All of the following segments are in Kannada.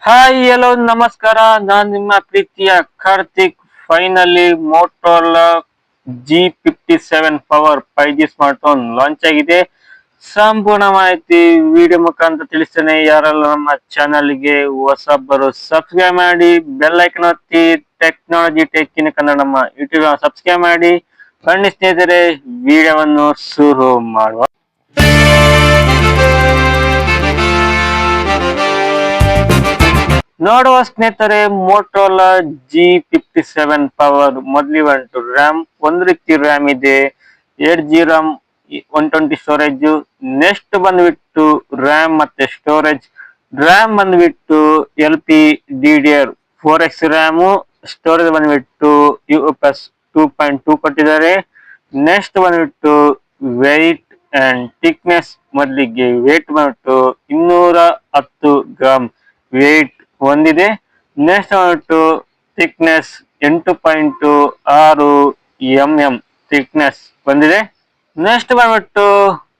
ಹಾಯ್ ಹಲೋ ನಮಸ್ಕಾರ. ನಾನು ನಿಮ್ಮ ಪ್ರೀತಿಯ Karthik. Finally Motorola G57 power 5G smart phone launch ಆಗಿದೆ. ಸಂಪೂರ್ಣ ಮಾಹಿತಿ ವಿಡಿಯೋ ಮುಖಾಂತರ ತಿಳಿಸ್ತೇನೆ. ಯಾರೆಲ್ಲ ನಮ್ಮ ಚಾನಲ್ಗೆ ಹೊಸಬರು ಸಬ್ಸ್ಕ್ರೈಬ್ ಮಾಡಿ, ಬೆಲ್ ಐಕನ್ ಒತ್ತಿ. ಟೆಕ್ನಾಲಜಿ ಟೆಕ್ ಇನ್ ಕನ್ನಡ ನಮ್ಮ ಯೂಟ್ಯೂಬ್ ಸಬ್ಸ್ಕ್ರೈಬ್ ಮಾಡಿ. ಬನ್ನಿ ಸ್ನೇಹಿತರೆ, ವಿಡಿಯೋವನ್ನು ಶುರು ಮಾಡುವ. ನೋಡುವ ಸ್ನೇಹಿತರೆ, ಮೋಟೋರೋಲಾ G57 ಪವರ್ ಮೊದಲಿ ಬಂತು ರ್ಯಾಮ್ 1 ರೀತಿ ರ್ಯಾಮ್ ಇದೆ, 8GB RAM, 120 ಸ್ಟೋರೇಜ್. ನೆಕ್ಸ್ಟ್ ಬಂದ್ಬಿಟ್ಟು ರ್ಯಾಮ್ ಮತ್ತೆ ಸ್ಟೋರೇಜ್. ರ್ಯಾಮ್ ಬಂದ್ಬಿಟ್ಟು LPDDR4X ರ್ಯಾಮ್, ಸ್ಟೋರೇಜ್ ಬಂದ್ಬಿಟ್ಟು UFS 2.2 ಕೊಟ್ಟಿದ್ದಾರೆ. ನೆಕ್ಸ್ಟ್ ಬಂದ್ಬಿಟ್ಟು ವೆಯ್ಟ್ ಅಂಡ್ ಥಿಕ್ನೆಸ್. ಮೊದಲಿಗೆ ವೆಯ್ಟ್ ಬಂದ್ಬಿಟ್ಟು 210 ಗ್ರಾಮ್ ವೆಯ್ಟ್ ಹೊಂದಿದೆ. ನೆಕ್ಸ್ಟ್ ಬಂದ್ಬಿಟ್ಟು ಥಿಕ್ನೆಸ್ 8.6 mm ಥಿಕ್ನೆಸ್ ಬಂದಿದೆ. ನೆಕ್ಸ್ಟ್ ಬಂದ್ಬಿಟ್ಟು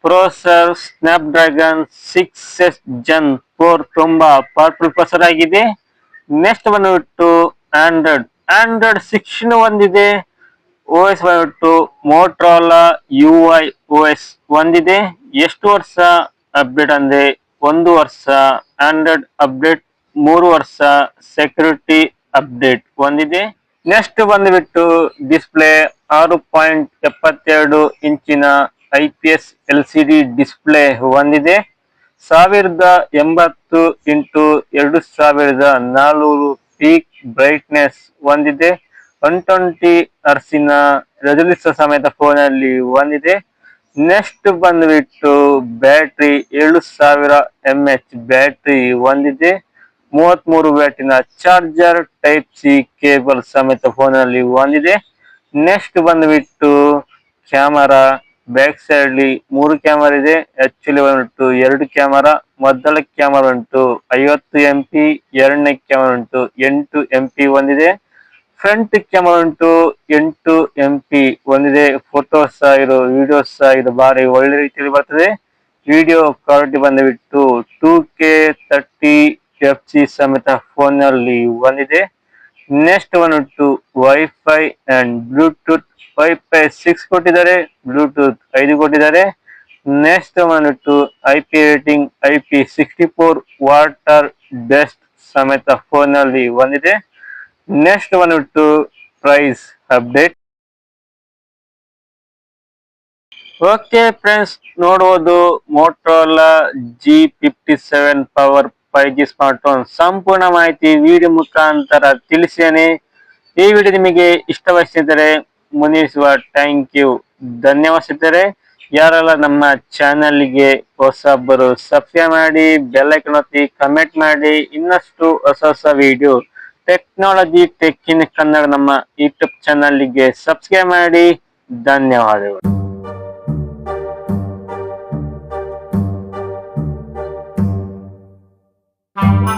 processor snap dragon 6S Gen 4 ತುಂಬಾ ಪವರ್ಫುಲ್ ಪ್ರೊಸೆಸರ್ ಆಗಿದೆ. ನೆಕ್ಸ್ಟ್ ಬಂದ್ಬಿಟ್ಟು ಆಂಡ್ರಾಯ್ಡ್ 16 ಹೊಂದಿದೆ. OS ಬಂದ್ಬಿಟ್ಟು ಮೋಟೋರೋಲಾ UI OS ಹೊಂದಿದೆ. ಎಷ್ಟು ವರ್ಷ ಅಪ್ಡೇಟ್ ಅಂದ್ರೆ 1 ವರ್ಷ ಆಂಡ್ರಾಯ್ಡ್ ಅಪ್ಡೇಟ್, 3 ವರ್ಷ ಸೆಕ್ಯೂರಿಟಿ ಅಪ್ಡೇಟ್ ಹೊಂದಿದೆ. ನೆಕ್ಸ್ಟ್ ಬಂದ್ಬಿಟ್ಟು ಡಿಸ್ಪ್ಲೇ 6.72 ಇಂಚಿನ IPS LCD ಡಿಸ್ಪ್ಲೇ ಹೊಂದಿದೆ. 1080 x 2400 ಪೀಕ್ ಬ್ರೈಟ್ನೆಸ್ ಹೊಂದಿದೆ. 120 ಹರ್ಸಿನ ರೆಸಲ್ಯೂಷನ್ ಸಮೇತ ಫೋನ್ ಅಲ್ಲಿ ಹೊಂದಿದೆ. ನೆಕ್ಸ್ಟ್ ಬಂದ್ಬಿಟ್ಟು ಬ್ಯಾಟ್ರಿ 7000 mAh ಬ್ಯಾಟ್ರಿ ಹೊಂದಿದೆ. 33 ವ್ಯಾಟಿನ ಚಾರ್ಜರ್ ಟೈಪ್ ಸಿ ಕೇಬಲ್ ಸಮೇತ ಫೋನ್ ಅಲ್ಲಿ ಹೊಂದಿದೆ. ನೆಕ್ಸ್ಟ್ ಬಂದ್ಬಿಟ್ಟು ಕ್ಯಾಮರಾ, ಬ್ಯಾಕ್ ಸೈಡ್ ಅಲ್ಲಿ 3 ಕ್ಯಾಮರಾ ಇದೆ. ಆಕ್ಚುಲಿ ಬಂದ್ಬಿಟ್ಟು 2 ಕ್ಯಾಮರಾ. ಮೊದಲ ಕ್ಯಾಮರಾ ಉಂಟು 50 MP, ಎರಡನೇ ಕ್ಯಾಮರಾ ಉಂಟು 8 MP ಹೊಂದಿದೆ. ಫ್ರಂಟ್ ಕ್ಯಾಮರಾ ಉಂಟು 8 MP ಹೊಂದಿದೆ. ಫೋಟೋಸ್ ಆಗಿರೋ, ವಿಡಿಯೋಸ್ ಆಗಿರೋ ಬಾರಿ ಒಳ್ಳೆ ರೀತಿಯಲ್ಲಿ ಬರ್ತದೆ. ವಿಡಿಯೋ ಕ್ವಾಲಿಟಿ ಬಂದ್ಬಿಟ್ಟು 2K 30fps ಸಮೇತ ಫೋನ್ ಅಲ್ಲಿ ಹೊಂದಿದೆ. ನೆಕ್ಸ್ಟ್ ಬಂದ್ಬಿಟ್ಟು ವೈಫೈ ಅಂಡ್ ಬ್ಲೂಟೂತ್. ವೈಫೈ 6 ಕೊಟ್ಟಿದ್ದಾರೆ, ಬ್ಲೂಟೂತ್ 5 ಕೊಟ್ಟಿದ್ದಾರೆ. ನೆಕ್ಸ್ಟ್ ಬಂದ್ಬಿಟ್ಟು IP rating IP64 water best ಸಮೇತ ಫೋನ್ ಅಲ್ಲಿ ಹೊಂದಿದೆ. ನೆಕ್ಸ್ಟ್ ಬಂದ್ಬಿಟ್ಟು ಪ್ರೈಸ್ ಅಪ್ಡೇಟ್. ಓಕೆ ಫ್ರೆಂಡ್ಸ್, ನೋಡುವುದು Motorola G57 power 5G smart phone ಸಂಪೂರ್ಣ ಮಾಹಿತಿ ವಿಡಿಯೋ ಮುಖಾಂತರ ತಿಳಿಸಿದ್ದೇನೆ. ಈ ವಿಡಿಯೋ ನಿಮಗೆ ಇಷ್ಟವಾಗಿದ್ದರೆ ಮುನಿಸುವ ಥ್ಯಾಂಕ್ ಯು, ಧನ್ಯವಾದ. ಯಾರೆಲ್ಲ ನಮ್ಮ ಚಾನಲ್ಗೆ ಹೊಸಬರು ಸಬ್ಸ್ಕ್ರೈಬ್ ಮಾಡಿ, ಬೆಲ್ ಐಕಾನ್ ಒತ್ತಿ, ಕಮೆಂಟ್ ಮಾಡಿ. ಇನ್ನಷ್ಟು ಹೊಸ video technology tech in Kannada ನಮ್ಮ ಯೂಟ್ಯೂಬ್ ಚಾನಲ್ಗೆ ಸಬ್ಸ್ಕ್ರೈಬ್ ಮಾಡಿ. ಧನ್ಯವಾದಗಳು.